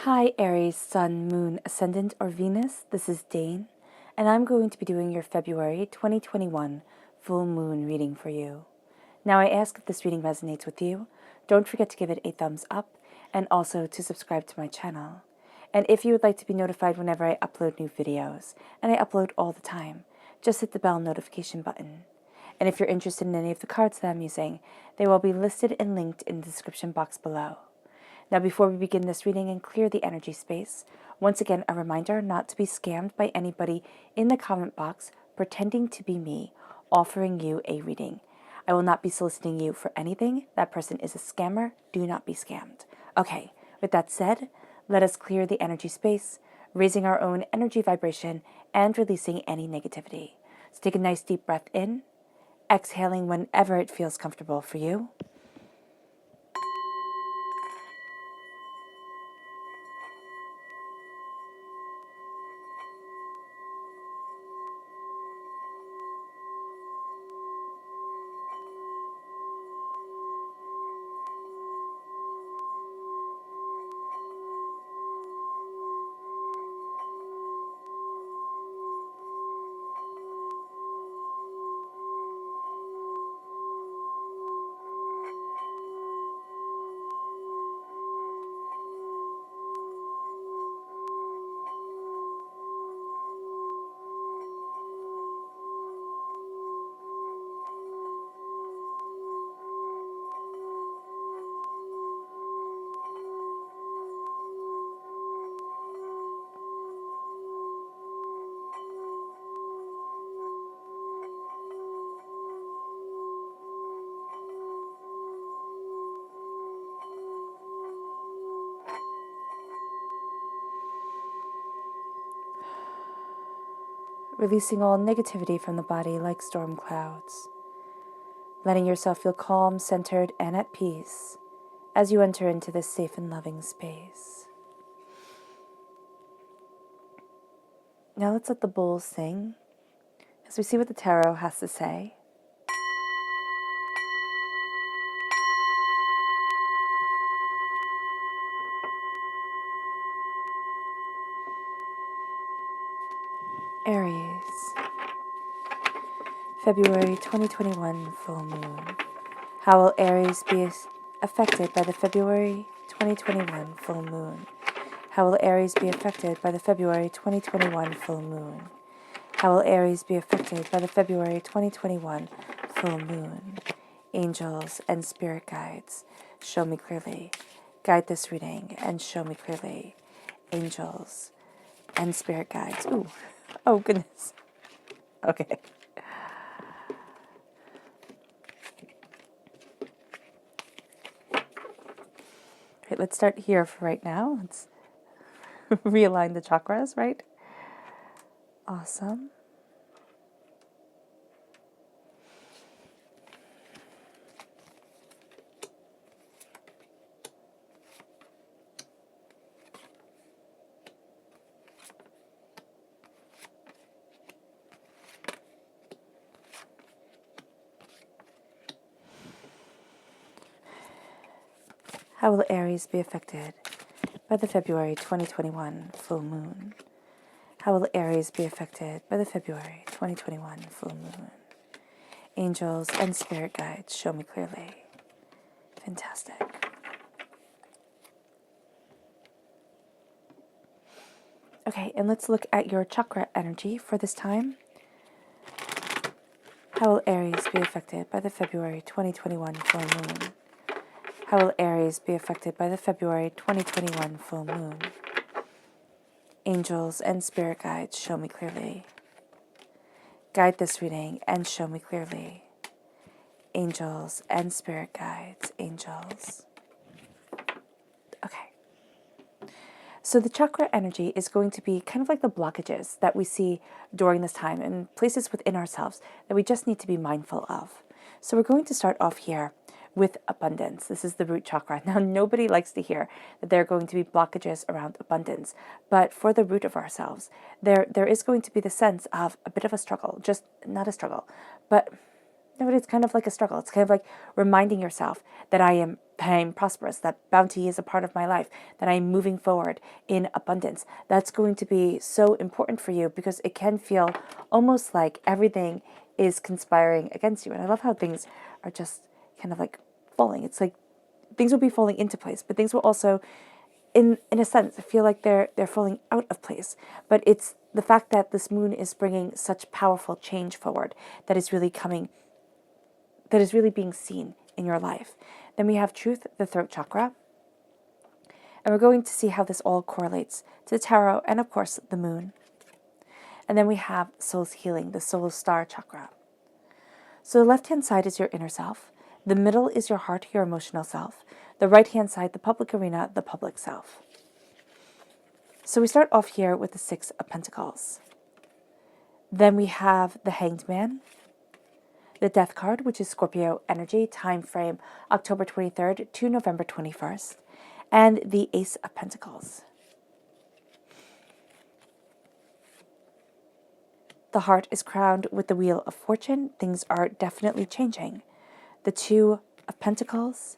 Hi Aries, Sun, Moon, Ascendant, or Venus. This is Dane, and I'm going to be doing your February 2021 full moon reading for you. Now I ask if this reading resonates with you, don't forget to give it a thumbs up and also to subscribe to my channel. And if you would like to be notified whenever I upload new videos, and I upload all the time, just hit the bell notification button. And if you're interested in any of the cards that I'm using, they will be listed and linked in the description box below. Now, before we begin this reading and clear the energy space, once again, a reminder not to be scammed by anybody in the comment box pretending to be me, offering you a reading. I will not be soliciting you for anything. That person is a scammer. Do not be scammed. Okay, with that said, let us clear the energy space, raising our own energy vibration and releasing any negativity. So take a nice deep breath in, exhaling whenever it feels comfortable for you. Releasing all negativity from the body like storm clouds. Letting yourself feel calm, centered, and at peace as you enter into this safe and loving space. Now let's let the bowls sing as we see what the tarot has to say. Aries, February 2021 full moon. How will Aries be affected by the February 2021 full moon? How will Aries be affected by the February 2021 full moon? How will Aries be affected by the February 2021 full moon? Angels and spirit guides, show me clearly. Guide this reading and show me clearly. Angels and spirit guides. Ooh, oh goodness. Okay. Okay, let's start here for right now. Let's realign the chakras, right? Awesome. How will Aries be affected by the February 2021 full moon? How will Aries be affected by the February 2021 full moon? Angels and spirit guides, show me clearly. Fantastic. Okay, and let's look at your chakra energy for this time. How will Aries be affected by the February 2021 full moon? How will Aries be affected by the February 2021 full moon? Angels and spirit guides, show me clearly. Guide this reading and show me clearly. Angels and spirit guides, angels. Okay. So the chakra energy is going to be kind of like the blockages that we see during this time and places within ourselves that we just need to be mindful of. So we're going to start off here with abundance. This is the root chakra. Now, nobody likes to hear that there are going to be blockages around abundance, but for the root of ourselves, there is going to be the sense of a bit of a struggle, just not a struggle, but it's kind of like a struggle. It's kind of like reminding yourself that I am that I'm prosperous, that bounty is a part of my life, that I'm moving forward in abundance. That's going to be so important for you because it can feel almost like everything is conspiring against you. And I love how things are just kind of like falling. It's like things will be falling into place, but things will also, in a sense, feel like they're falling out of place. But it's the fact that this moon is bringing such powerful change forward that is really coming, that is really being seen in your life. Then we have truth, the throat chakra. And we're going to see how this all correlates to the tarot and, of course, the moon. And then we have soul's healing, the soul star chakra. So the left-hand side is your inner self. The middle is your heart, your emotional self. The right-hand side, the public arena, the public self. So we start off here with the Six of Pentacles. Then we have the Hanged Man, the Death card, which is Scorpio energy, time frame October 23rd to November 21st, and the Ace of Pentacles. The heart is crowned with the Wheel of Fortune. Things are definitely changing. The Two of Pentacles,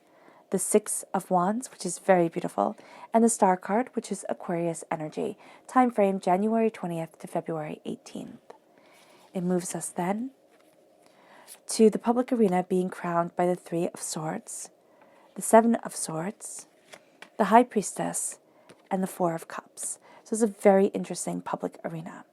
the Six of Wands, which is very beautiful, and the Star card, which is Aquarius energy, time frame January 20th to February 18th. It moves us then to the public arena being crowned by the Three of Swords, the Seven of Swords, the High Priestess, and the Four of Cups. So it's a very interesting public arena.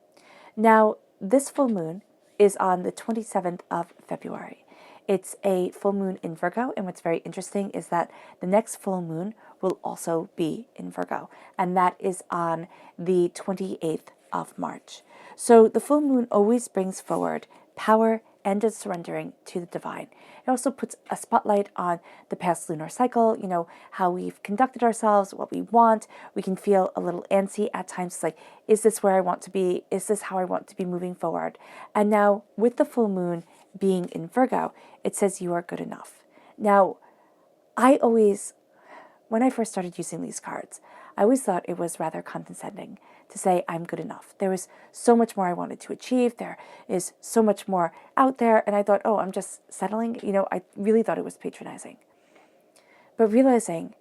Now, this full moon is on the 27th of February. It's a full moon in Virgo, and what's very interesting is that the next full moon will also be in Virgo, and that is on the 28th of March. So the full moon always brings forward power and a surrendering to the divine. It also puts a spotlight on the past lunar cycle, you know, how we've conducted ourselves, what we want. We can feel a little antsy at times. It's like, is this where I want to be? Is this how I want to be moving forward? And now with the full moon being in Virgo, it says you are good enough. Now, when I first started using these cards, I always thought it was rather condescending to say I'm good enough. There was so much more I wanted to achieve. There is so much more out there. And I thought, oh, I'm just settling. You know, I really thought it was patronizing. But realizing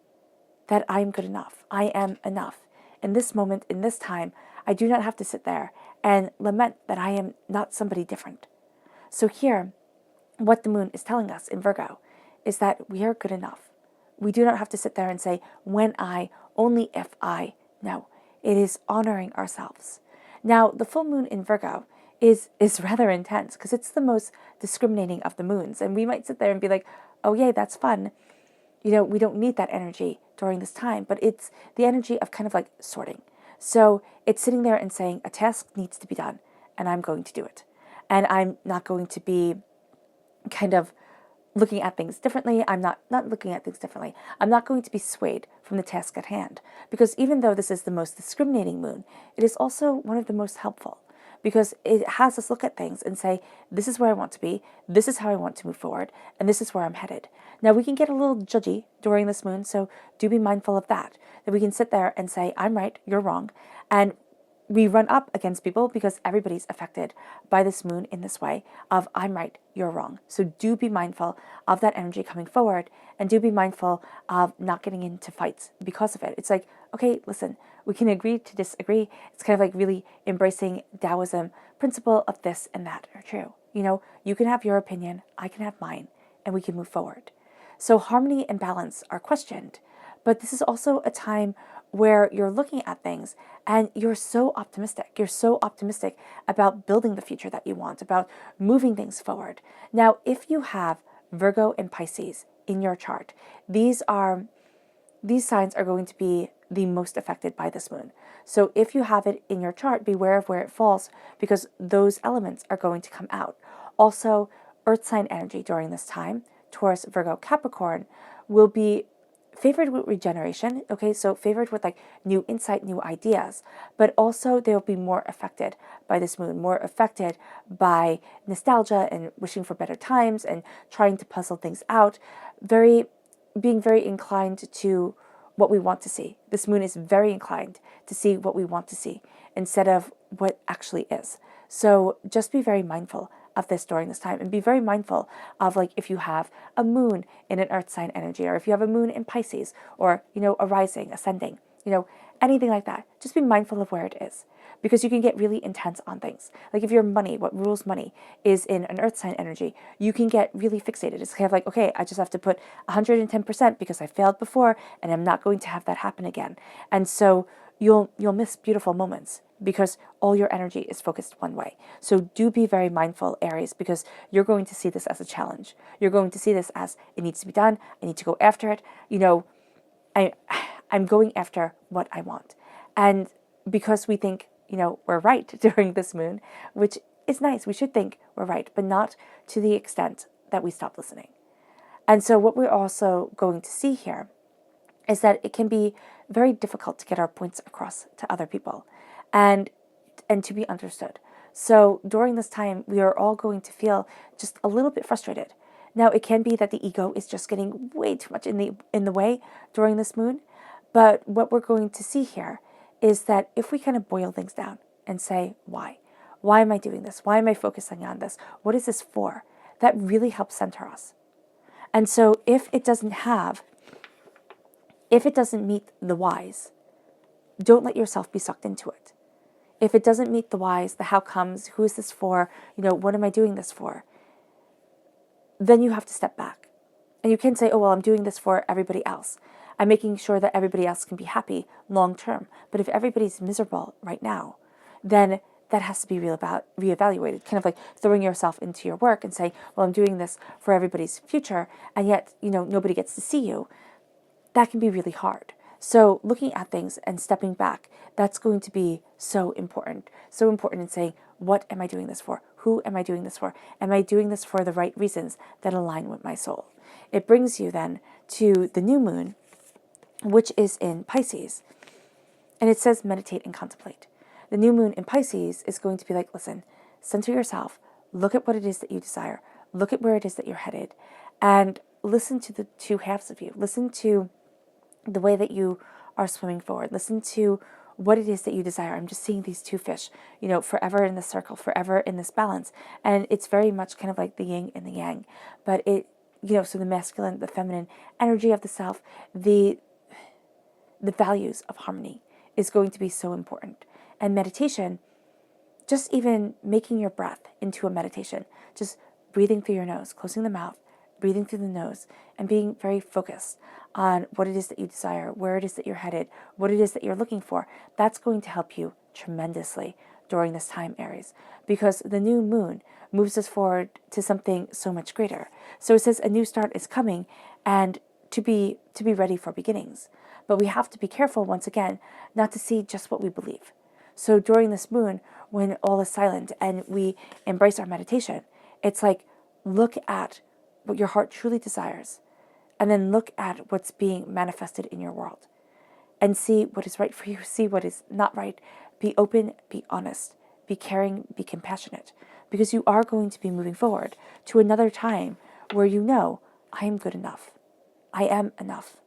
that I'm good enough, I am enough. In this moment, in this time, I do not have to sit there and lament that I am not somebody different. So here, what the moon is telling us in Virgo is that we are good enough. We do not have to sit there and say, when I, only if I. No, it is honoring ourselves. Now, the full moon in Virgo is rather intense because it's the most discriminating of the moons. And we might sit there and be like, oh, yay, that's fun. You know, we don't need that energy during this time, but it's the energy of kind of like sorting. So it's sitting there and saying a task needs to be done, and I'm going to do it. And I'm not going to be kind of looking at things differently. I'm not looking at things differently. I'm not going to be swayed from the task at hand. Because even though this is the most discriminating moon, it is also one of the most helpful. Because it has us look at things and say, this is where I want to be, this is how I want to move forward, and this is where I'm headed. Now, we can get a little judgy during this moon, so do be mindful of that. That we can sit there and say, I'm right, you're wrong. And we run up against people because everybody's affected by this moon in this way of I'm right, you're wrong. So do be mindful of that energy coming forward, and do be mindful of not getting into fights because of it. It's like, okay, listen, we can agree to disagree. It's kind of like really embracing Taoism principle of this and that are true. You know, you can have your opinion, I can have mine, and we can move forward. So harmony and balance are questioned, but this is also a time where you're looking at things and you're so optimistic. You're so optimistic about building the future that you want, about moving things forward. Now, if you have Virgo and Pisces in your chart, these signs are going to be the most affected by this moon. So if you have it in your chart, beware of where it falls because those elements are going to come out. Also, earth sign energy during this time, Taurus, Virgo, Capricorn, will be favored with regeneration, okay, so favored with like new insight, new ideas, but also they'll be more affected by this moon, more affected by nostalgia and wishing for better times and trying to puzzle things out, being very inclined to what we want to see. This moon is very inclined to see what we want to see instead of what actually is. So just be very mindful of this during this time, and be very mindful of, like, if you have a moon in an earth sign energy, or if you have a moon in Pisces, or, a rising, ascending, anything like that. Just be mindful of where it is, because you can get really intense on things. Like if your money, what rules money, is in an earth sign energy, you can get really fixated. It's kind of like, okay, I just have to put 110% because I failed before, and I'm not going to have that happen again. And so you'll miss beautiful moments because all your energy is focused one way. So do be very mindful, Aries, because you're going to see this as a challenge. You're going to see this as, it needs to be done. I need to go after it. I'm going after what I want. And because we think, we're right during this moon, which is nice. We should think we're right, but not to the extent that we stop listening. And so what we're also going to see here is that it can be very difficult to get our points across to other people and to be understood. So during this time, we are all going to feel just a little bit frustrated. Now, it can be that the ego is just getting way too much in the way during this moon. But what we're going to see here is that if we kind of boil things down and say, why? Why am I doing this? Why am I focusing on this? What is this for? That really helps center us. And so if it doesn't meet the whys, don't let yourself be sucked into it. If it doesn't meet the whys, the how comes, who is this for, what am I doing this for? Then you have to step back. And you can say, oh, well, I'm doing this for everybody else. I'm making sure that everybody else can be happy long term. But if everybody's miserable right now, then that has to be reevaluated. Kind of like throwing yourself into your work and saying, well, I'm doing this for everybody's future, and yet, nobody gets to see you. That can be really hard. So looking at things and stepping back, that's going to be so important. So important in saying, what am I doing this for? Who am I doing this for? Am I doing this for the right reasons that align with my soul? It brings you then to the new moon, which is in Pisces. And it says meditate and contemplate. The new moon in Pisces is going to be like, listen, center yourself, look at what it is that you desire, look at where it is that you're headed, and listen to the two halves of you. Listen to the way that you are swimming forward. Listen to what it is that you desire. I'm just seeing these two fish, forever in this circle, forever in this balance. And it's very much kind of like the yin and the yang. But it, so the masculine, the feminine energy of the self, the values of harmony is going to be so important. And meditation, just even making your breath into a meditation, just breathing through your nose, closing the mouth, breathing through the nose, and being very focused on what it is that you desire, where it is that you're headed, what it is that you're looking for, that's going to help you tremendously during this time, Aries, because the new moon moves us forward to something so much greater. So it says a new start is coming, and to be ready for beginnings. But we have to be careful, once again, not to see just what we believe. So during this moon, when all is silent and we embrace our meditation, it's like, look at what your heart truly desires, and then look at what's being manifested in your world, and see what is right for you, see what is not right. Be open, be honest, be caring, be compassionate, because you are going to be moving forward to another time where I am good enough. I am enough.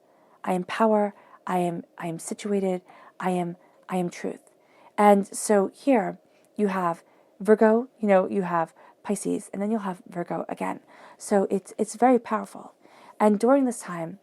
I am power. I am situated. I am truth. And so here you have Virgo, you have Pisces, and then you'll have Virgo again. So it's very powerful. And during this time,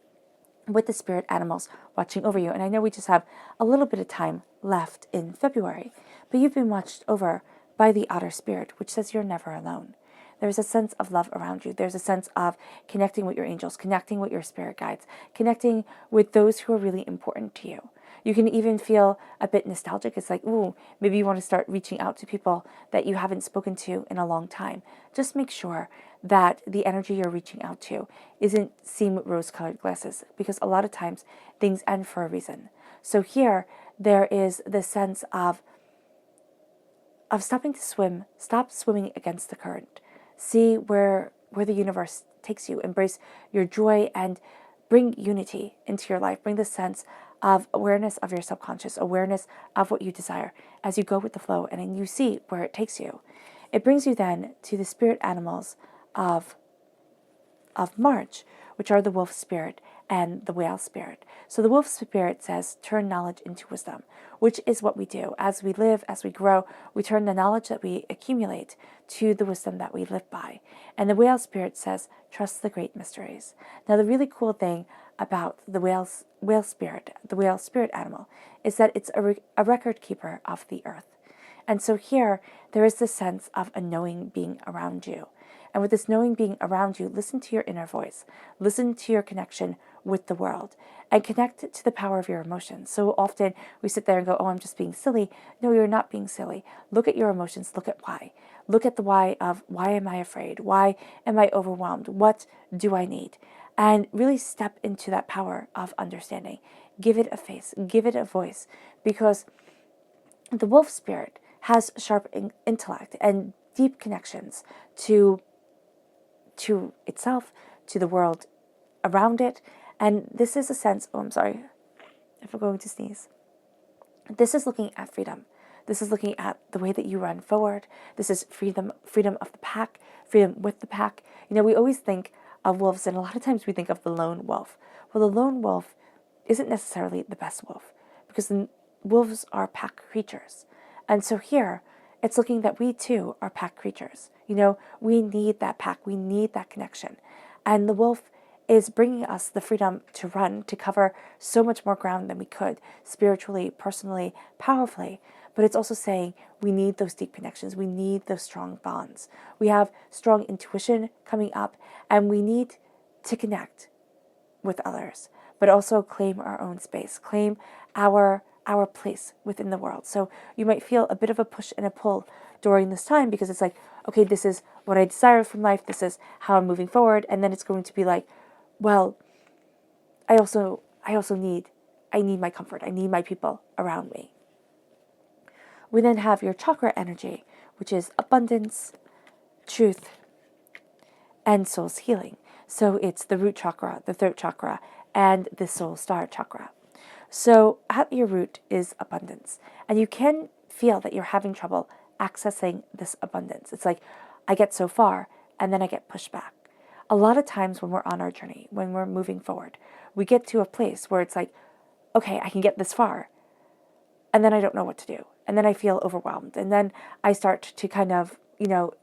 with the spirit animals watching over you, and I know we just have a little bit of time left in February, but you've been watched over by the outer spirit, which says you're never alone. There's a sense of love around you. There's a sense of connecting with your angels, connecting with your spirit guides, connecting with those who are really important to you. You can even feel a bit nostalgic. It's like, ooh, maybe you want to start reaching out to people that you haven't spoken to in a long time. Just make sure that the energy you're reaching out to isn't seen with rose-colored glasses, because a lot of times things end for a reason. So here, there is the sense of stopping to swim, stop swimming against the current. See where the universe takes you. Embrace your joy and bring unity into your life. Bring the sense of awareness of your subconscious, awareness of what you desire as you go with the flow, and then you see where it takes you. It brings you then to the spirit animals of March, which are the wolf spirit and the whale spirit. So the wolf spirit says, turn knowledge into wisdom, which is what we do. As we live, as we grow, we turn the knowledge that we accumulate to the wisdom that we live by. And the whale spirit says, trust the great mysteries. Now, the really cool thing about the whale spirit animal, is that it's a record keeper of the earth. And so here, there is this sense of a knowing being around you. And with this knowing being around you, listen to your inner voice. Listen to your connection with the world and connect to the power of your emotions. So often we sit there and go, oh, I'm just being silly. No, you're not being silly. Look at your emotions. Look at why. Look at the why of why am I afraid? Why am I overwhelmed? What do I need? And really step into that power of understanding. Give it a face. Give it a voice. Because the wolf spirit has sharp intellect and deep connections to itself, to the world around it. And this is a sense, oh, I'm sorry if I'm going to sneeze. This is looking at freedom. This is looking at the way that you run forward. This is freedom of the pack, freedom with the pack. You know, we always think of wolves, and a lot of times we think of the lone wolf. Well, the lone wolf isn't necessarily the best wolf, because the wolves are pack creatures. And so here, it's looking that we too are pack creatures. You know, we need that pack. We need that connection. And the wolf is bringing us the freedom to run, to cover so much more ground than we could, spiritually, personally, powerfully. But it's also saying we need those deep connections. We need those strong bonds. We have strong intuition coming up, and we need to connect with others, but also claim our own space, claim our place within the world. So you might feel a bit of a push and a pull during this time, because it's like, okay, this is what I desire from life. This is how I'm moving forward. And then it's going to be like, well, I also need my comfort. I need my people around me. We then have your chakra energy, which is abundance, truth, and soul's healing. So it's the root chakra, the throat chakra, and the soul star chakra. So at your root is abundance. And you can feel that you're having trouble accessing this abundance. It's like, I get so far, and then I get pushed back. A lot of times when we're on our journey, when we're moving forward, we get to a place where it's like, okay, I can get this far, and then I don't know what to do. And then I feel overwhelmed. And then I start to kind of,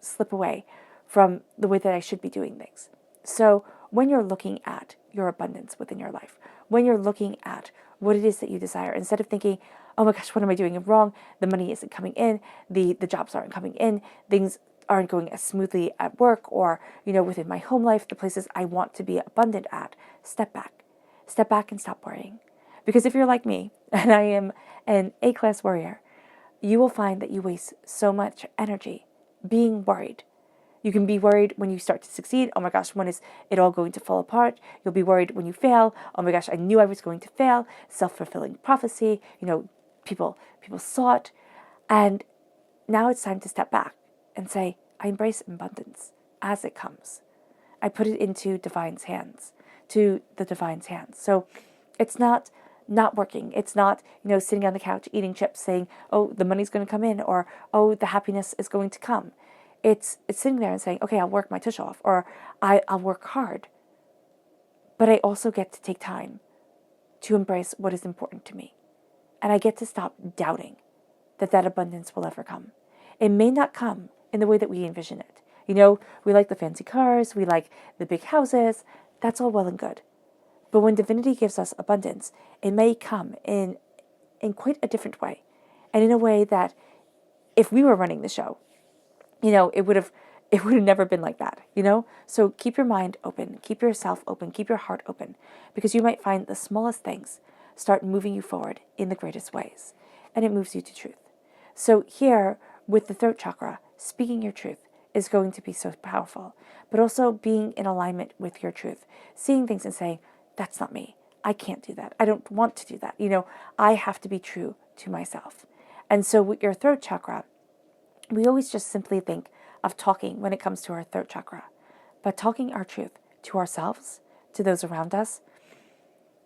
slip away from the way that I should be doing things. So when you're looking at your abundance within your life, when you're looking at what it is that you desire, instead of thinking, oh my gosh, what am I doing wrong? The money isn't coming in, the jobs aren't coming in, things aren't going as smoothly at work or, within my home life, the places I want to be abundant at, step back. Step back and stop worrying. Because if you're like me, and I am an A-class warrior, you will find that you waste so much energy being worried. You can be worried when you start to succeed. Oh my gosh, when is it all going to fall apart? You'll be worried when you fail. Oh my gosh, I knew I was going to fail. Self-fulfilling prophecy. People saw it. And now it's time to step back and say, I embrace abundance as it comes. I put it into divine's hands, to the divine's hands. So it's not working. It's not, sitting on the couch eating chips saying, oh, the money's going to come in, or, oh, the happiness is going to come. It's sitting there and saying, okay, I'll work my tush off, or I'll work hard. But I also get to take time to embrace what is important to me. And I get to stop doubting that abundance will ever come. It may not come in the way that we envision it. We like the fancy cars, we like the big houses. That's all well and good. But when divinity gives us abundance, it may come in quite a different way. And in a way that if we were running the show, it would have never been like that, So keep your mind open, keep yourself open, keep your heart open, because you might find the smallest things start moving you forward in the greatest ways, and it moves you to truth. So here, with the throat chakra, speaking your truth is going to be so powerful, but also being in alignment with your truth, seeing things and saying, that's not me. I can't do that. I don't want to do that. I have to be true to myself. And so with your throat chakra, we always just simply think of talking when it comes to our throat chakra, but talking our truth to ourselves, to those around us.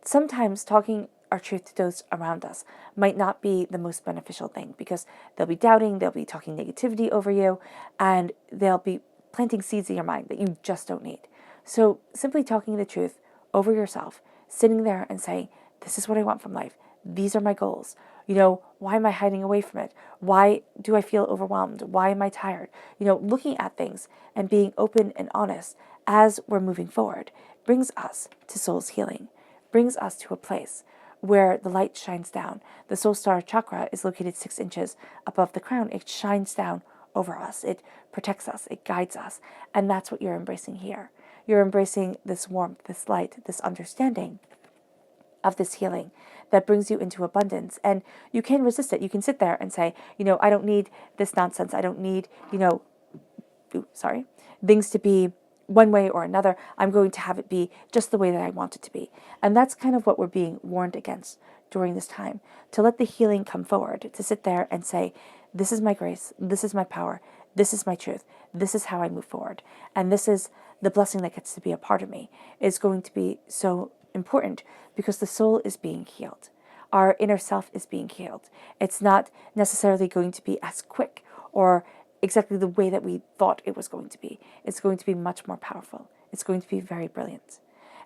Sometimes talking our truth to those around us might not be the most beneficial thing, because they'll be doubting, they'll be talking negativity over you, and they'll be planting seeds in your mind that you just don't need. So simply talking the truth over yourself, sitting there and saying, this is what I want from life. These are my goals. Why am I hiding away from it? Why do I feel overwhelmed? Why am I tired? Looking at things and being open and honest as we're moving forward brings us to soul's healing, brings us to a place where the light shines down. The soul star chakra is located 6 inches above the crown. It shines down over us. It protects us. It guides us. And that's what you're embracing here. You're embracing this warmth, this light, this understanding of this healing that brings you into abundance. And you can resist it. You can sit there and say, I don't need this nonsense. I don't need, things to be one way or another. I'm going to have it be just the way that I want it to be. And that's kind of what we're being warned against during this time, to let the healing come forward, to sit there and say, this is my grace, this is my power, this is my truth, this is how I move forward. And this is the blessing that gets to be a part of me, is going to be so important because the soul is being healed. Our inner self is being healed. It's not necessarily going to be as quick or exactly the way that we thought it was going to be. It's going to be much more powerful. It's going to be very brilliant.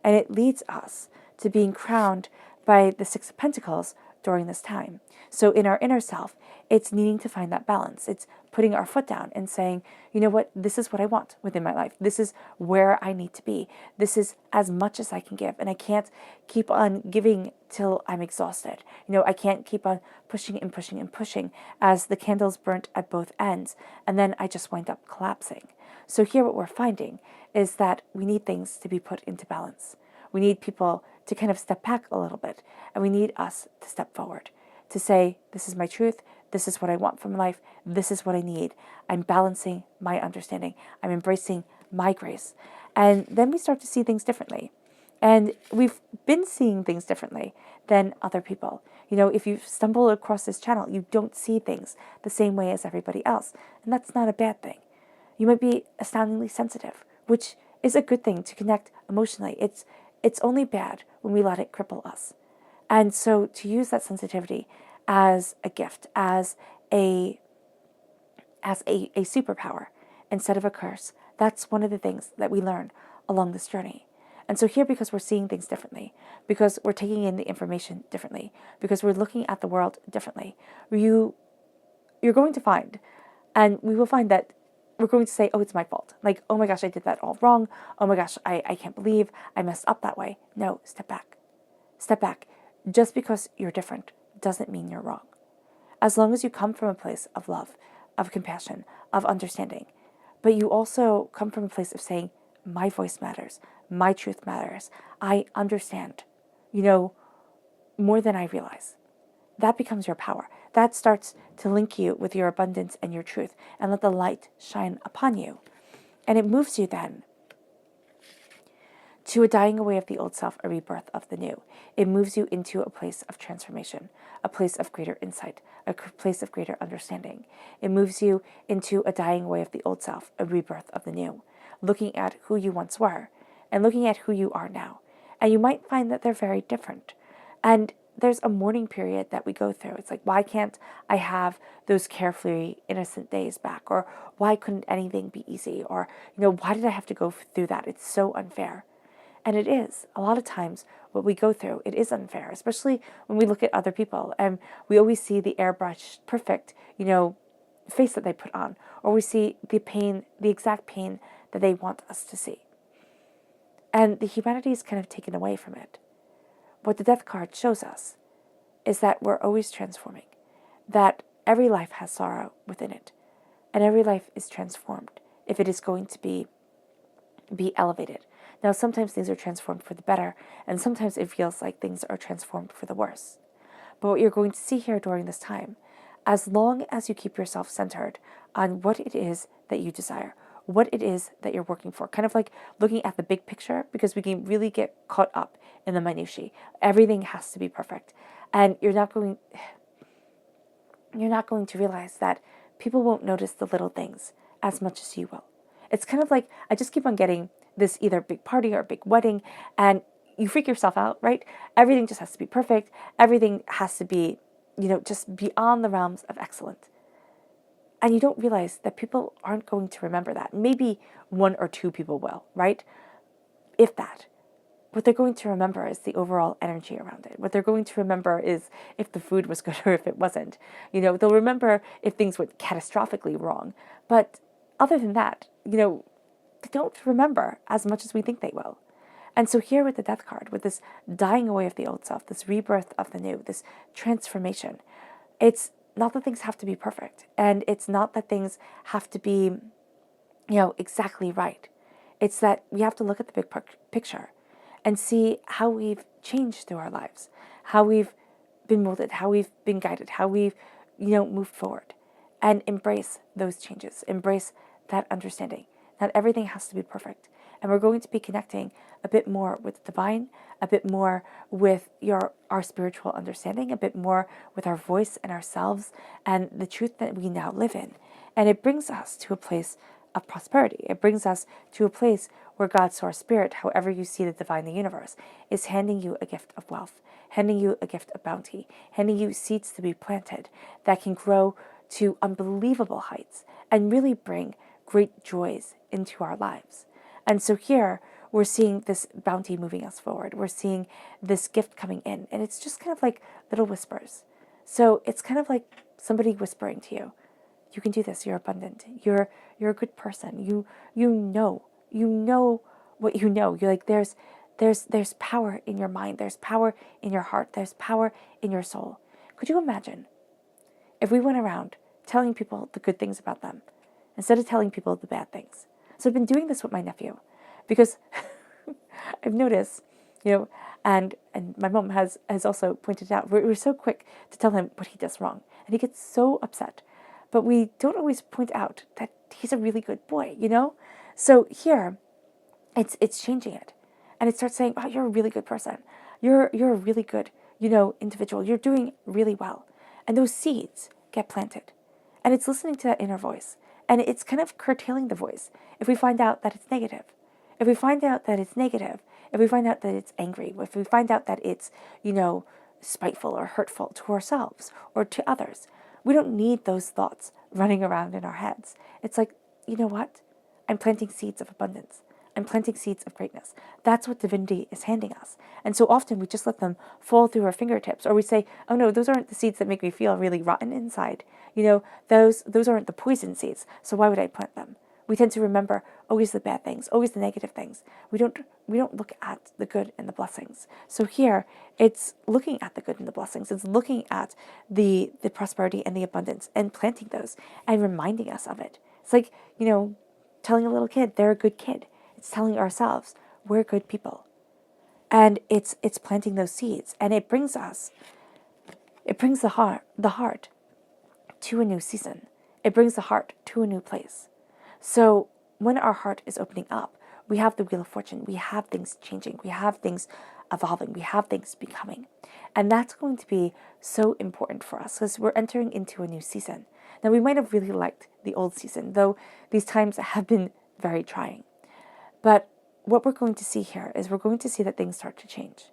And it leads us to being crowned by the 6 of Pentacles during this time. So in our inner self, it's needing to find that balance. It's putting our foot down and saying, you know what, this is what I want within my life. This is where I need to be. This is as much as I can give. And I can't keep on giving till I'm exhausted. I can't keep on pushing and pushing and pushing as the candles burnt at both ends. And then I just wind up collapsing. So here what we're finding is that we need things to be put into balance. We need people to kind of step back a little bit. And we need us to step forward, to say, this is my truth. This is what I want from life. This is what I need. I'm balancing my understanding. I'm embracing my grace. And then we start to see things differently. And we've been seeing things differently than other people. If you stumble across this channel, you don't see things the same way as everybody else. And that's not a bad thing. You might be astoundingly sensitive, which is a good thing to connect emotionally. It's only bad when we let it cripple us. And so to use that sensitivity as a gift, as a superpower instead of a curse, that's one of the things that we learn along this journey. And so here, because we're seeing things differently, because we're taking in the information differently, because we're looking at the world differently, you're going to find, and we will find that we're going to say, oh, it's my fault. Like, oh my gosh, I did that all wrong. Oh my gosh, I can't believe I messed up that way. No, step back. Step back. Just because you're different doesn't mean you're wrong. As long as you come from a place of love, of compassion, of understanding, but you also come from a place of saying, my voice matters, my truth matters, I understand, more than I realize. That becomes your power. That starts to link you with your abundance and your truth and let the light shine upon you. And it moves you then to a dying away of the old self, a rebirth of the new. It moves you into a place of transformation, a place of greater insight, a place of greater understanding. It moves you into a dying away of the old self, a rebirth of the new, looking at who you once were and looking at who you are now. And you might find that they're very different. And there's a mourning period that we go through. It's like, why can't I have those carefree, innocent days back? Or why couldn't anything be easy? Or, why did I have to go through that? It's so unfair. And it is. A lot of times what we go through, it is unfair, especially when we look at other people and we always see the airbrushed, perfect, face that they put on, or we see the pain, the exact pain that they want us to see. And the humanity is kind of taken away from it. What the death card shows us is that we're always transforming, that every life has sorrow within it, and every life is transformed if it is going to be elevated. Now, sometimes things are transformed for the better, and sometimes it feels like things are transformed for the worse. But what you're going to see here during this time, as long as you keep yourself centered on what it is that you desire, what it is that you're working for, kind of like looking at the big picture, because we can really get caught up in the minutiae. Everything has to be perfect. And you're not going to realize that people won't notice the little things as much as you will. It's kind of like, I just keep on getting this either big party or big wedding, and you freak yourself out, right? Everything just has to be perfect. Everything has to be, just beyond the realms of excellent. And you don't realize that people aren't going to remember that. Maybe 1 or 2 people will, right? If that. what they're going to remember is the overall energy around it. What they're going to remember is if the food was good or if it wasn't. They'll remember if things went catastrophically wrong. But other than that, they don't remember as much as we think they will. And so here with the Death card, with this dying away of the old self, this rebirth of the new, this transformation, it's not that things have to be perfect. And it's not that things have to be, exactly right. It's that we have to look at the big picture and see how we've changed through our lives, how we've been molded, how we've been guided, how we've, moved forward, and embrace those changes, embrace that understanding. Not everything has to be perfect. And we're going to be connecting a bit more with the divine, a bit more with our spiritual understanding, a bit more with our voice and ourselves and the truth that we now live in. And it brings us to a place of prosperity. It brings us to a place where God, Source, Spirit, however you see the divine, the universe, is handing you a gift of wealth, handing you a gift of bounty, handing you seeds to be planted that can grow to unbelievable heights and really bring great joys into our lives. And so here we're seeing this bounty moving us forward. We're seeing this gift coming in, and it's just kind of like little whispers. So it's kind of like somebody whispering to you, you can do this, you're abundant, you're a good person, you know what you know. You're like, there's power in your mind, there's power in your heart, there's power in your soul. Could you imagine if we went around telling people the good things about them instead of telling people the bad things? So I've been doing this with my nephew because I've noticed, and my mom has also pointed out, we're so quick to tell him what he does wrong, and he gets so upset. But we don't always point out that he's a really good boy, So here, it's changing it. And it starts saying, oh, you're a really good person. You're a really good, individual. You're doing really well. And those seeds get planted. And it's listening to that inner voice. And it's kind of curtailing the voice if we find out that it's negative. If we find out that it's negative, if we find out that it's angry, if we find out that it's, spiteful or hurtful to ourselves or to others, we don't need those thoughts running around in our heads. It's like, you know what? I'm planting seeds of abundance. I'm planting seeds of greatness. That's what divinity is handing us. And so often we just let them fall through our fingertips, or we say, oh no, those aren't the seeds that make me feel really rotten inside. Those aren't the poison seeds. So why would I plant them? We tend to remember always the bad things, always the negative things. We don't look at the good and the blessings. So here, it's looking at the good and the blessings. It's looking at the prosperity and the abundance and planting those and reminding us of it. It's like, telling a little kid they're a good kid. It's telling ourselves we're good people. And it's planting those seeds. And it brings the heart to a new season. It brings the heart to a new place. So when our heart is opening up, we have the Wheel of Fortune. We have things changing. We have things evolving. We have things becoming. And that's going to be so important for us because we're entering into a new season. Now, we might have really liked the old season, though these times have been very trying. But what we're going to see here is we're going to see that things start to change.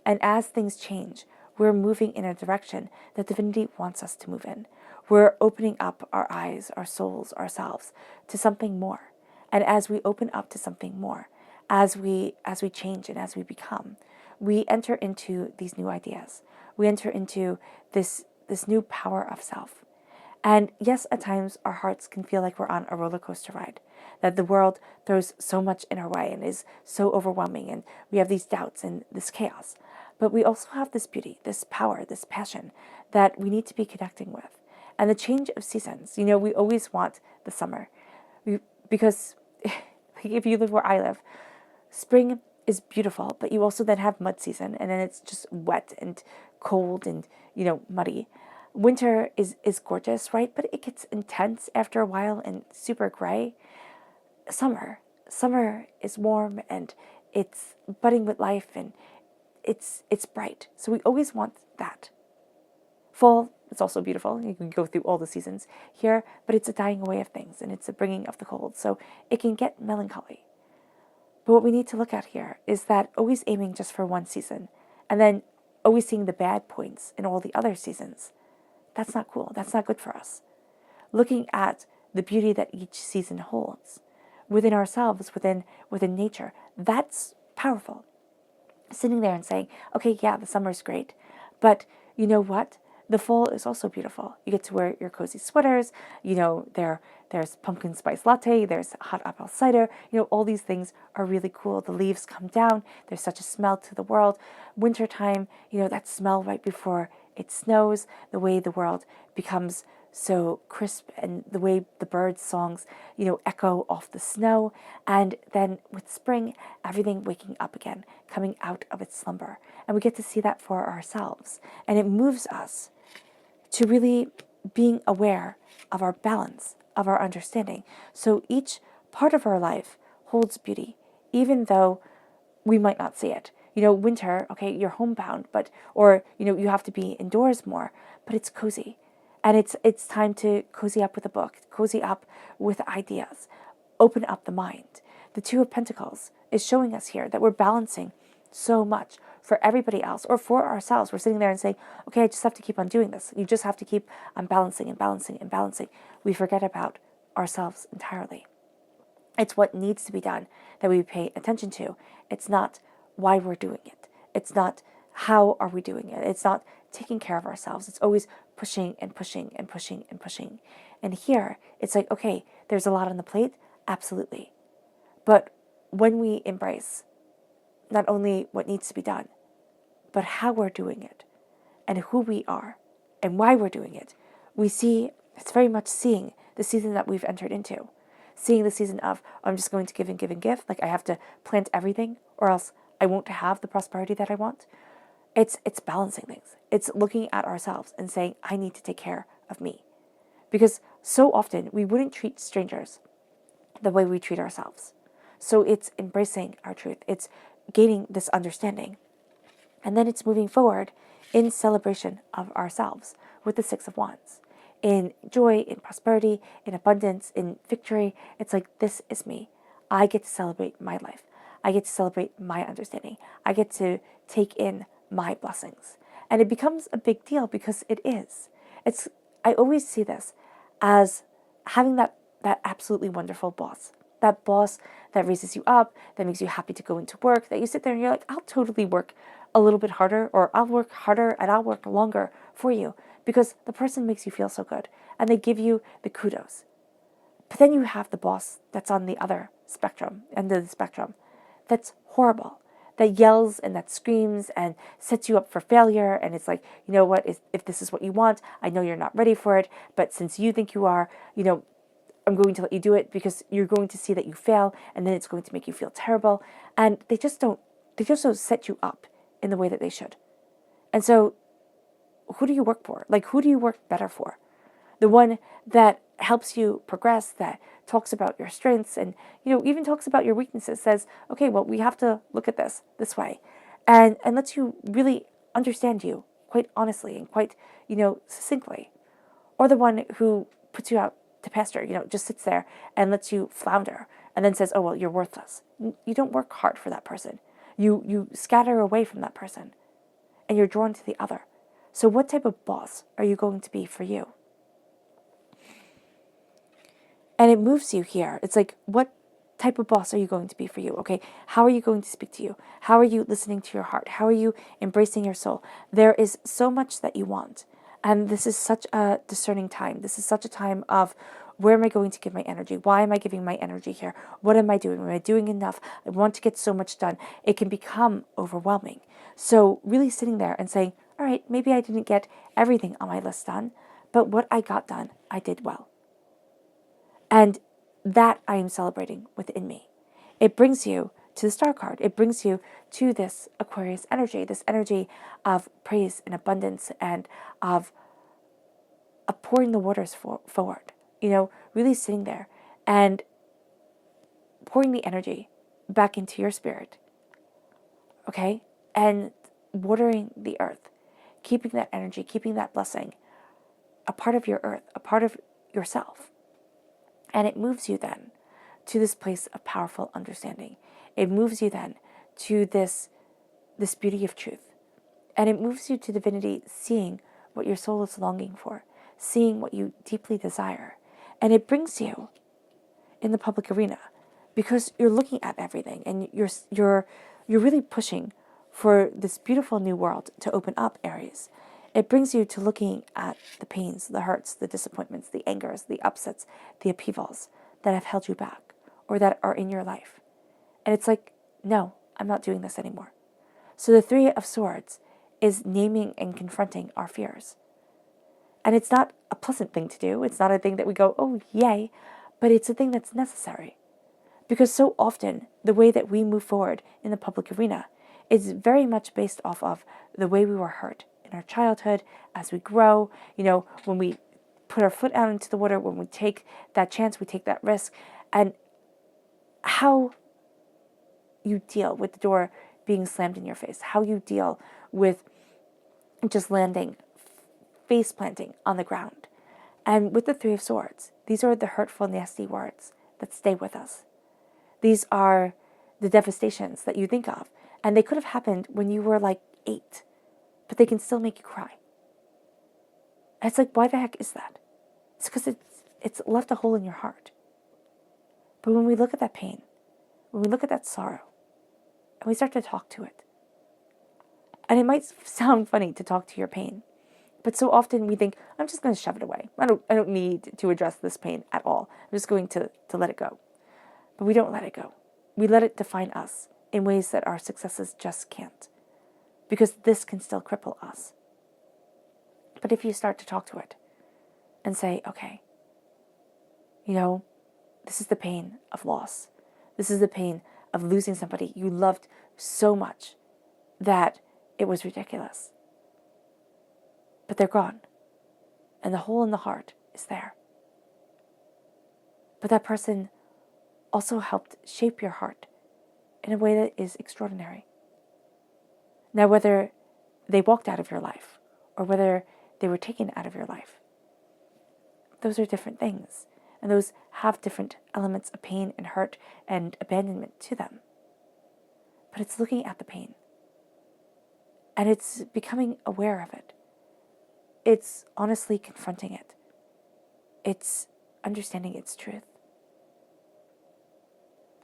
And as things change, we're moving in a direction that divinity wants us to move in. We're opening up our eyes, our souls, ourselves to something more. And as we open up to something more, as we change and as we become, we enter into these new ideas. We enter into this new power of self. And yes, at times our hearts can feel like we're on a roller coaster ride, that the world throws so much in our way and is so overwhelming, and we have these doubts and this chaos. But we also have this beauty, this power, this passion that we need to be connecting with. And the change of seasons, we always want the summer. Because if you live where I live, spring is beautiful, but you also then have mud season, and then it's just wet and cold and, muddy. Winter is gorgeous, right? But it gets intense after a while and super gray. Summer is warm and it's budding with life and it's bright. So we always want that. Fall, it's also beautiful. You can go through all the seasons here, but it's a dying away of things and it's a bringing of the cold. So it can get melancholy. But what we need to look at here is that always aiming just for one season and then always seeing the bad points in all the other seasons, that's not cool. That's not good for us. Looking at the beauty that each season holds within ourselves, within nature, that's powerful. sitting there and saying, okay, yeah, the summer's great, but you know what? The fall is also beautiful. You get to wear your cozy sweaters. There's pumpkin spice latte. There's hot apple cider. All these things are really cool. The leaves come down. There's such a smell to the world. Wintertime, that smell right before it snows, the way the world becomes so crisp, and the way the birds' songs, echo off the snow. And then with spring, everything waking up again, coming out of its slumber. And we get to see that for ourselves. And it moves us to really being aware of our balance, of our understanding. So each part of our life holds beauty, even though we might not see it. Winter, okay, you're homebound, or you have to be indoors more, but it's cozy. And it's time to cozy up with a book, cozy up with ideas, open up the mind. The Two of Pentacles is showing us here that we're balancing so much for everybody else or for ourselves. We're sitting there and saying, okay, I just have to keep on doing this. You just have to keep on balancing and balancing and balancing. We forget about ourselves entirely. It's what needs to be done that we pay attention to. It's not why we're doing it. It's not how are we doing it. It's not taking care of ourselves. It's always pushing and pushing and pushing and pushing. And here, it's like, okay, there's a lot on the plate. Absolutely. But when we embrace not only what needs to be done, but how we're doing it and who we are and why we're doing it, we see, it's very much seeing the season that we've entered into. Seeing the season of, I'm just going to give and give and give, like I have to plant everything or else I won't have the prosperity that I want. It's balancing things. It's looking at ourselves and saying, I need to take care of me. Because so often we wouldn't treat strangers the way we treat ourselves. So it's embracing our truth. It's gaining this understanding. And then it's moving forward in celebration of ourselves with the Six of Wands. In joy, in prosperity, in abundance, in victory. It's like, this is me. I get to celebrate my life. I get to celebrate my understanding. I get to take in my blessings. And it becomes a big deal because it is. I always see this as having that absolutely wonderful boss. That boss that raises you up, that makes you happy to go into work, that you sit there and you're like, I'll totally work a little bit harder, or I'll work harder and I'll work longer for you, because the person makes you feel so good and they give you the kudos. But then you have the boss that's on the other spectrum, end of the spectrum, that's horrible, that yells and that screams and sets you up for failure. And it's like, you know what, if this is what you want, I know you're not ready for it, but since you think you are, I'm going to let you do it because you're going to see that you fail and then it's going to make you feel terrible. And they just don't set you up in the way that they should. And so who do you work for? Like, who do you work better for? The one that helps you progress, that talks about your strengths and, even talks about your weaknesses, says, okay, well, we have to look at this way. And lets you really understand you quite honestly and quite, succinctly. Or the one who puts you out to pasture, just sits there and lets you flounder and then says, oh, well, you're worthless. You don't work hard for that person. You scatter away from that person and you're drawn to the other. So what type of boss are you going to be for you? And it moves you here. It's like, what type of boss are you going to be for you? Okay, how are you going to speak to you? How are you listening to your heart? How are you embracing your soul? There is so much that you want. And this is such a discerning time. This is such a time of, where am I going to give my energy? Why am I giving my energy here? What am I doing? Am I doing enough? I want to get so much done. It can become overwhelming. So really sitting there and saying, all right, maybe I didn't get everything on my list done, but what I got done, I did well. And that I am celebrating within me. It brings you to the Star card. It brings you to this Aquarius energy, this energy of praise and abundance and of pouring the waters forward. Really sitting there and pouring the energy back into your spirit. Okay? And watering the earth. Keeping that energy, keeping that blessing a part of your earth, a part of yourself. And it moves you then to this place of powerful understanding. It moves you then to this beauty of truth. And it moves you to divinity, seeing what your soul is longing for, seeing what you deeply desire. And it brings you in the public arena because you're looking at everything and you're really pushing for this beautiful new world to open up, Aries. It brings you to looking at the pains, the hurts, the disappointments, the angers, the upsets, the upheavals that have held you back or that are in your life. And it's like, no, I'm not doing this anymore. So the Three of Swords is naming and confronting our fears. And it's not a pleasant thing to do. It's not a thing that we go, oh, yay, but it's a thing that's necessary. Because so often, the way that we move forward in the public arena is very much based off of the way we were hurt in our childhood, as we grow, when we put our foot out into the water, when we take that chance, we take that risk, and how you deal with the door being slammed in your face, how you deal with just landing, face planting on the ground. And with the Three of Swords, these are the hurtful, nasty words that stay with us. These are the devastations that you think of. And they could have happened when you were like 8, but they can still make you cry. And it's like, why the heck is that? It's because it's left a hole in your heart. But when we look at that pain, when we look at that sorrow, and we start to talk to it, and it might sound funny to talk to your pain, but so often we think, I'm just going to shove it away. I don't need to address this pain at all. I'm just going to let it go. But we don't let it go. We let it define us in ways that our successes just can't. Because this can still cripple us. But if you start to talk to it and say, okay, this is the pain of loss. This is the pain of losing somebody you loved so much that it was ridiculous. But they're gone. And the hole in the heart is there. But that person also helped shape your heart in a way that is extraordinary. Now, whether they walked out of your life or whether they were taken out of your life, those are different things. And those have different elements of pain and hurt and abandonment to them. But it's looking at the pain. And it's becoming aware of it. It's honestly confronting it. It's understanding its truth.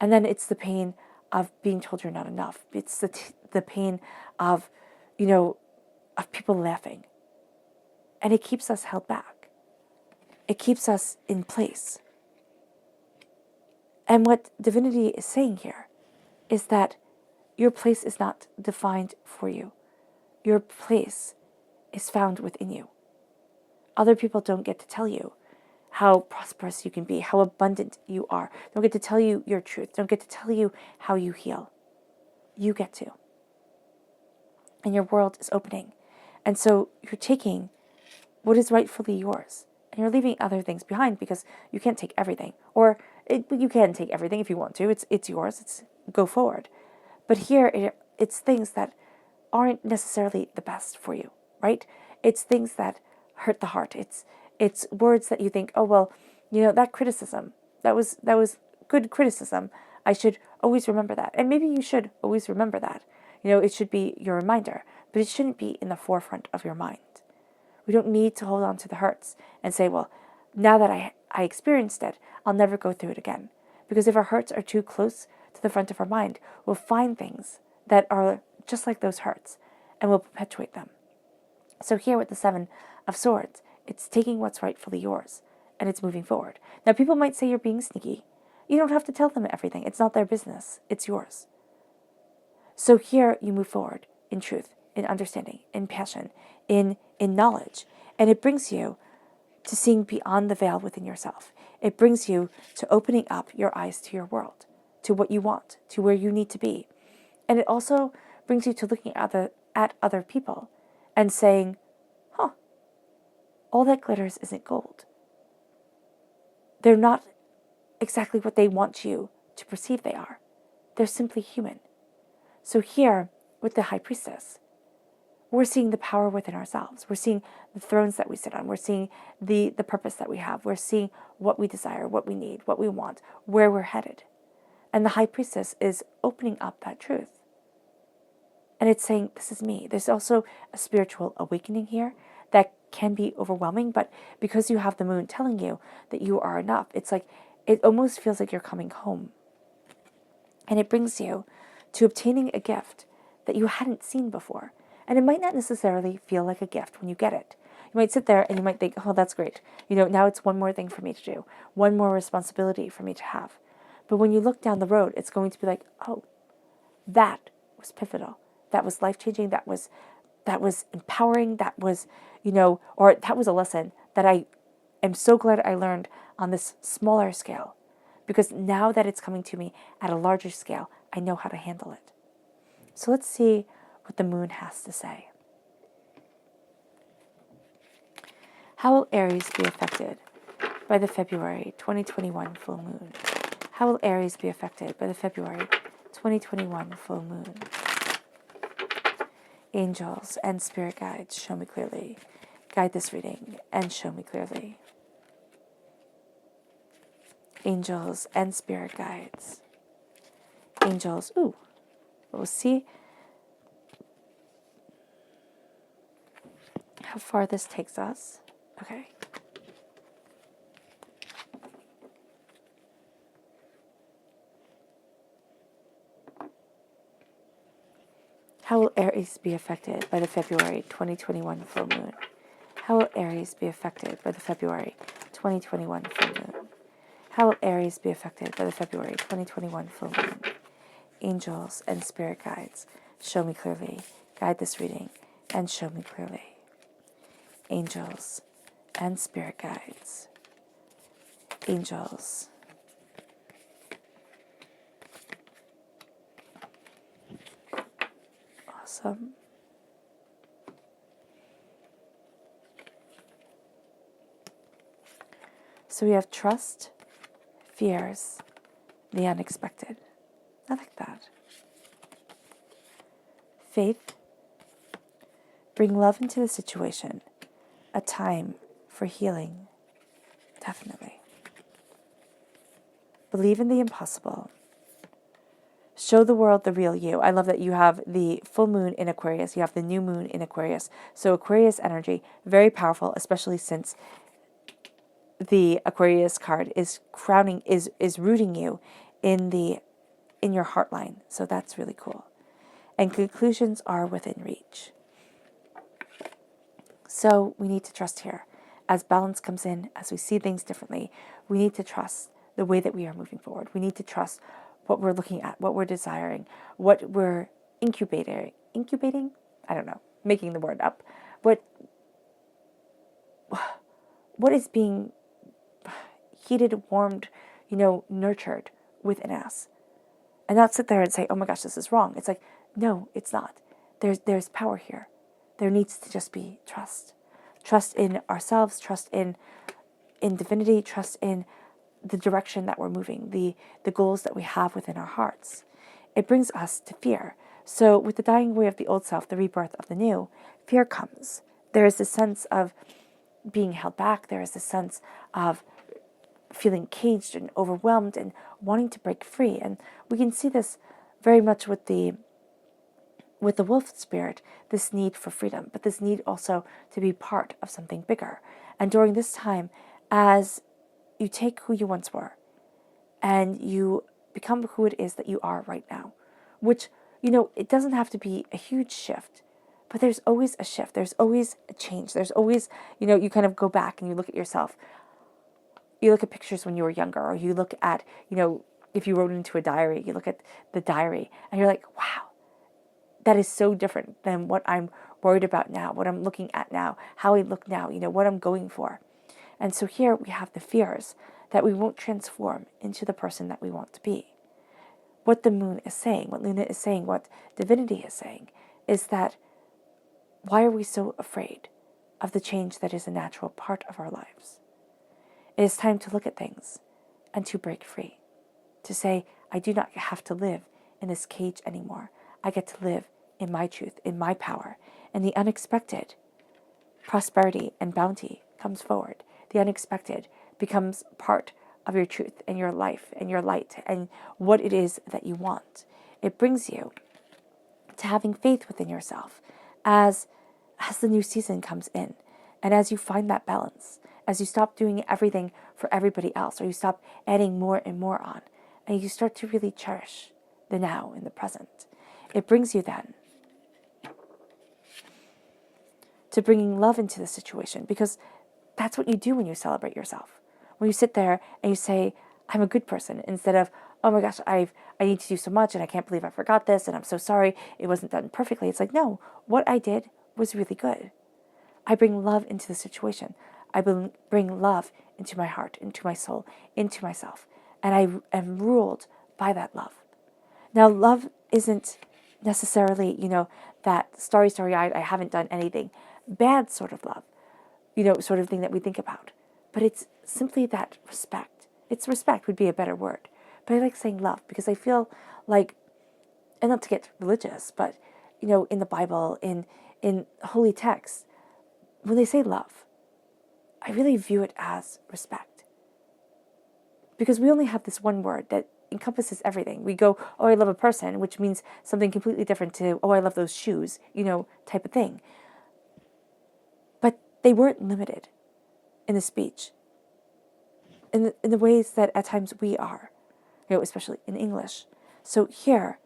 And then it's the pain of being told you're not enough. It's the pain of, of people laughing. And it keeps us held back. It keeps us in place. And what divinity is saying here is that your place is not defined for you. Your place is found within you. Other people don't get to tell you how prosperous you can be, how abundant you are. Don't get to tell you your truth. Don't get to tell you how you heal. You get to. And your world is opening. And so you're taking what is rightfully yours. And you're leaving other things behind because you can't take everything. Or you can take everything if you want to. It's yours. Go forward. But here, it's things that aren't necessarily the best for you, right? It's things that hurt the heart. It's words that you think, oh, well, that criticism, that was good criticism. I should always remember that. And maybe you should always remember that. It should be your reminder, but it shouldn't be in the forefront of your mind. We don't need to hold on to the hurts and say, well, now that I experienced it, I'll never go through it again. Because if our hurts are too close to the front of our mind, we'll find things that are just like those hurts and we'll perpetuate them. So here with the Seven of Swords, it's taking what's rightfully yours, and it's moving forward. Now, people might say you're being sneaky. You don't have to tell them everything. It's not their business. It's yours. So here you move forward in truth, in understanding, in passion, in knowledge. And it brings you to seeing beyond the veil within yourself. It brings you to opening up your eyes to your world, to what you want, to where you need to be. And it also brings you to looking at other people and saying, all that glitters isn't gold. They're not exactly what they want you to perceive they are. They're simply human. So here, with the High Priestess, we're seeing the power within ourselves. We're seeing the thrones that we sit on. We're seeing the purpose that we have. We're seeing what we desire, what we need, what we want, where we're headed. And the High Priestess is opening up that truth. And it's saying, this is me. There's also a spiritual awakening here that can be overwhelming, but because you have the moon telling you that you are enough, it's like, it almost feels like you're coming home. And it brings you to obtaining a gift that you hadn't seen before. And it might not necessarily feel like a gift when you get it. You might sit there and you might think, oh, that's great. Now it's one more thing for me to do, one more responsibility for me to have. But when you look down the road, it's going to be like, oh, that was pivotal. That was life-changing. That was empowering. That was, or that was a lesson that I am so glad I learned on this smaller scale. Because now that it's coming to me at a larger scale, I know how to handle it. So let's see what the moon has to say. How will Aries be affected by the February 2021 full moon? How will Aries be affected by the February 2021 full moon? Angels and spirit guides, show me clearly. Guide this reading and show me clearly. Angels and spirit guides. Angels, we'll see how far this takes us. Okay. How will Aries be affected by the February 2021 full moon? How will Aries be affected by the February 2021 full moon? How will Aries be affected by the February 2021 full moon? Angels and spirit guides, show me clearly. Guide this reading and show me clearly. Angels and spirit guides. Angels. Awesome. So we have trust, fears, the unexpected. I like that. Faith, bring love into the situation. A time for healing. Definitely. Believe in the impossible. Show the world the real you. I love that you have the full moon in Aquarius. You have the new moon in Aquarius. So Aquarius energy, very powerful, especially since the Aquarius card is crowning, is rooting you in your heart line. So that's really cool. And conclusions are within reach. So we need to trust here. As balance comes in, as we see things differently, we need to trust the way that we are moving forward. We need to trust what we're looking at, what we're desiring, what we're incubating? I don't know, making the word up. What is being heated, warmed, nurtured within us. And not sit there and say, oh my gosh, this is wrong. It's like, no, it's not. There's power here. There needs to just be trust. Trust in ourselves, trust in divinity, trust in the direction that we're moving, the goals that we have within our hearts. It brings us to fear. So with the dying away of the old self, the rebirth of the new, fear comes. There is a sense of being held back. There is a sense of feeling caged and overwhelmed and wanting to break free. And we can see this very much with the wolf spirit, this need for freedom, but this need also to be part of something bigger. And during this time, as you take who you once were and you become who it is that you are right now, which, it doesn't have to be a huge shift, but there's always a shift. There's always a change. There's always, you kind of go back and you look at yourself. You look at pictures when you were younger, or you look at, if you wrote into a diary, you look at the diary and you're like, wow, that is so different than what I'm worried about now, what I'm looking at now, how I look now, what I'm going for. And so here we have the fears that we won't transform into the person that we want to be. What the moon is saying, what Luna is saying, what divinity is saying, is that why are we so afraid of the change that is a natural part of our lives? It is time to look at things and to break free, to say, I do not have to live in this cage anymore. I get to live in my truth, in my power, and the unexpected prosperity and bounty comes forward. The unexpected becomes part of your truth and your life and your light and what it is that you want. It brings you to having faith within yourself as the new season comes in, and as you find that balance, as you stop doing everything for everybody else, or you stop adding more and more on, and you start to really cherish the now and the present. It brings you then to bringing love into the situation, because that's what you do when you celebrate yourself. When you sit there and you say, I'm a good person, instead of, oh my gosh, I need to do so much and I can't believe I forgot this and I'm so sorry it wasn't done perfectly. It's like, no, what I did was really good. I bring love into the situation. I bring love into my heart, into my soul, into myself. And I am ruled by that love. Now, love isn't necessarily, that starry-eyed, I haven't done anything bad sort of love, sort of thing that we think about. But it's simply that respect. It's respect would be a better word. But I like saying love because I feel like, and not to get religious, but, in the Bible, in holy texts, when they say love, I really view it as respect. Because we only have this one word that encompasses everything. We go, oh, I love a person, which means something completely different to, oh, I love those shoes, type of thing. But they weren't limited in the speech, in the ways that at times we are, especially in English. So here,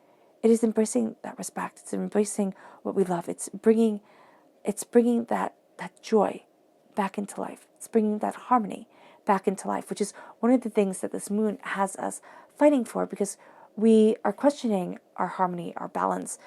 it is embracing that respect. It's embracing what we love. It's bringing that joy back into life. It's bringing that harmony back into life, which is one of the things that this moon has us fighting for, because we are questioning our harmony, our balance,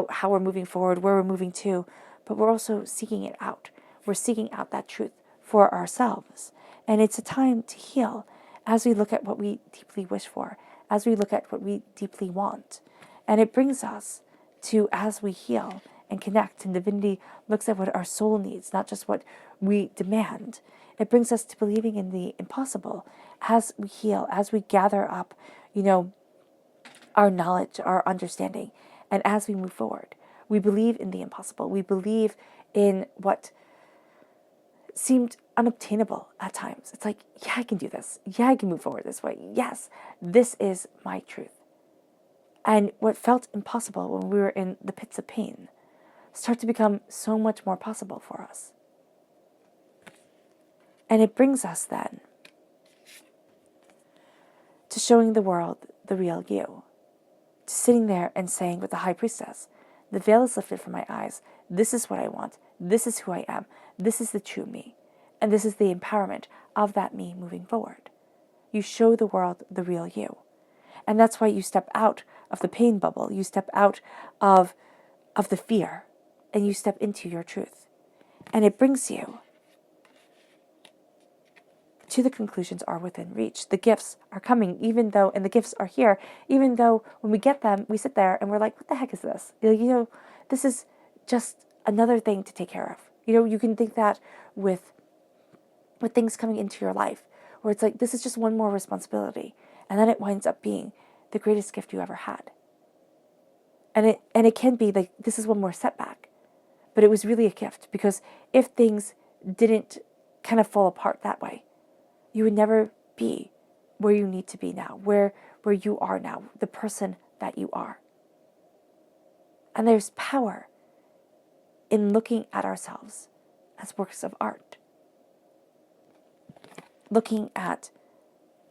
how we're moving forward, where we're moving to, but we're also seeking it out. We're seeking out that truth for ourselves. And it's a time to heal as we look at what we deeply wish for, as we look at what we deeply want. And it brings us to, as we heal and connect, and divinity looks at what our soul needs, not just what we demand. It brings us to believing in the impossible as we heal, as we gather up, our knowledge, our understanding, and as we move forward. We believe in the impossible. We believe in what seemed unobtainable at times. It's like, yeah, I can do this. Yeah, I can move forward this way. Yes, this is my truth. And what felt impossible when we were in the pits of pain start to become so much more possible for us. And it brings us then to showing the world the real you, to sitting there and saying with the high priestess, the veil is lifted from my eyes. This is what I want. This is who I am. This is the true me. And this is the empowerment of that me moving forward. You show the world the real you. And that's why you step out of the pain bubble. You step out of the fear, and you step into your truth. And it brings you to the conclusions are within reach. The gifts are coming, and the gifts are here, even though when we get them, we sit there and we're like, what the heck is this? This is just another thing to take care of. You can think that with things coming into your life, where it's like, this is just one more responsibility. And then it winds up being the greatest gift you ever had. And it can be like, this is one more setback. But it was really a gift, because if things didn't kind of fall apart that way, you would never be where you need to be now, where you are now, the person that you are. And there's power in looking at ourselves as works of art. Looking at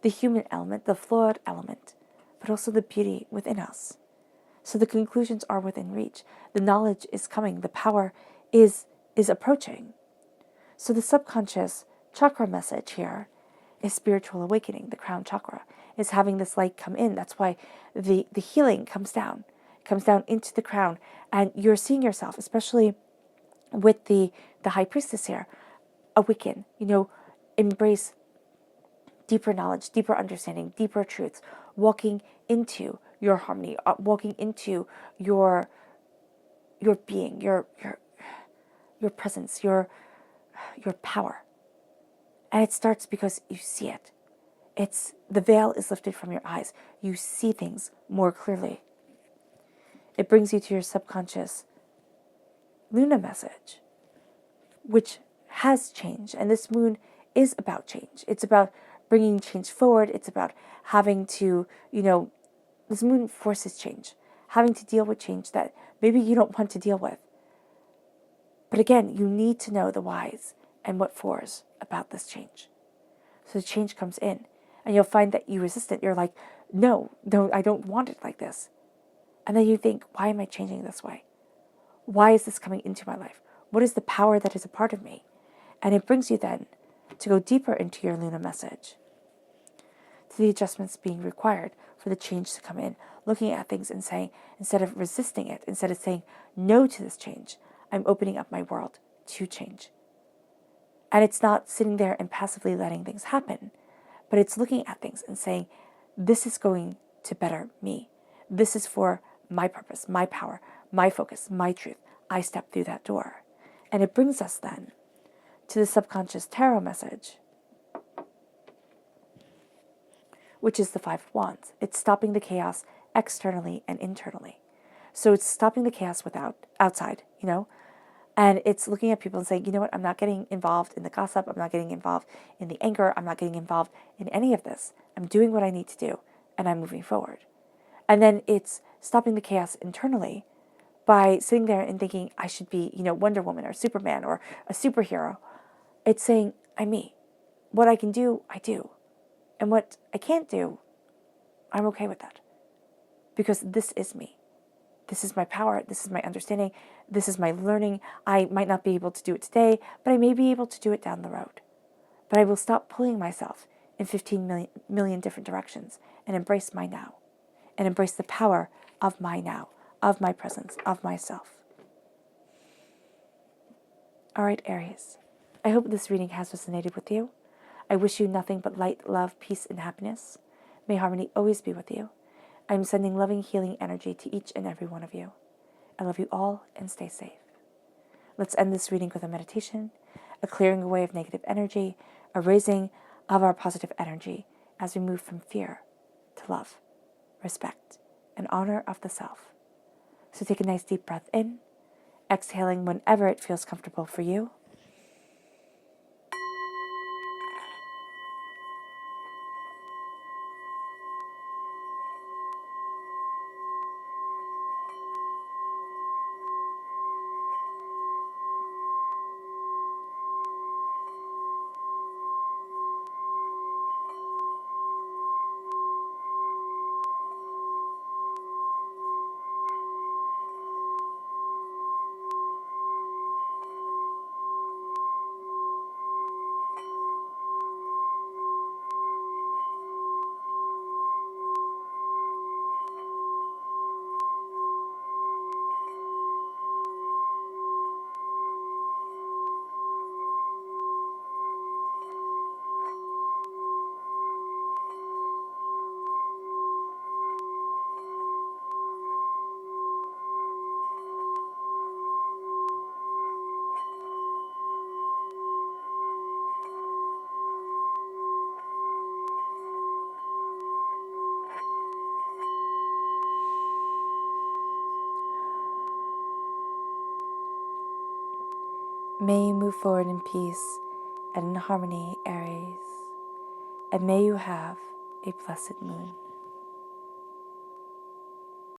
the human element, the flawed element, but also the beauty within us. So the conclusions are within reach. The knowledge is coming. The power is approaching. So the subconscious chakra message here is spiritual awakening. The crown chakra is having this light come in. That's why the healing comes down. It comes down into the crown. And you're seeing yourself, especially with the high priestess here, awaken, embrace deeper knowledge, deeper understanding, deeper truths, walking into your harmony, walking into your being, your presence, your power. And it starts because you see it. It's the veil is lifted from your eyes. You see things more clearly. It brings you to your subconscious lunar message, which has change. And this moon is about change. It's about bringing change forward. It's about having to, this moon forces change, having to deal with change that maybe you don't want to deal with. But again, you need to know the whys and what fors about this change. So the change comes in, and you'll find that you resist it. You're like, no, I don't want it like this. And then you think, why am I changing this way? Why is this coming into my life? What is the power that is a part of me? And it brings you then to go deeper into your lunar message, to the adjustments being required for the change to come in, looking at things and saying, instead of resisting it, instead of saying no to this change, I'm opening up my world to change. And it's not sitting there and passively letting things happen, but it's looking at things and saying, this is going to better me. This is for my purpose, my power, my focus, my truth. I step through that door. And it brings us then to the subconscious tarot message, which is the Five of Wands. It's stopping the chaos externally and internally. So it's stopping the chaos outside, and it's looking at people and saying, you know what, I'm not getting involved in the gossip. I'm not getting involved in the anger. I'm not getting involved in any of this. I'm doing what I need to do, and I'm moving forward. And then it's stopping the chaos internally by sitting there and thinking I should be, Wonder Woman or Superman or a superhero. It's saying, I'm me. What I can do, I do. And what I can't do, I'm okay with that. Because this is me. This is my power. This is my understanding. This is my learning. I might not be able to do it today, but I may be able to do it down the road. But I will stop pulling myself in 15 million different directions and embrace my now. And embrace the power of my now, of my presence, of myself. All right, Aries. I hope this reading has resonated with you. I wish you nothing but light, love, peace, and happiness. May harmony always be with you. I'm sending loving, healing energy to each and every one of you. I love you all and stay safe. Let's end this reading with a meditation, a clearing away of negative energy, a raising of our positive energy as we move from fear to love, respect, and honor of the self. So take a nice deep breath in, exhaling whenever it feels comfortable for you. May you move forward in peace and in harmony, Aries. And may you have a blessed moon.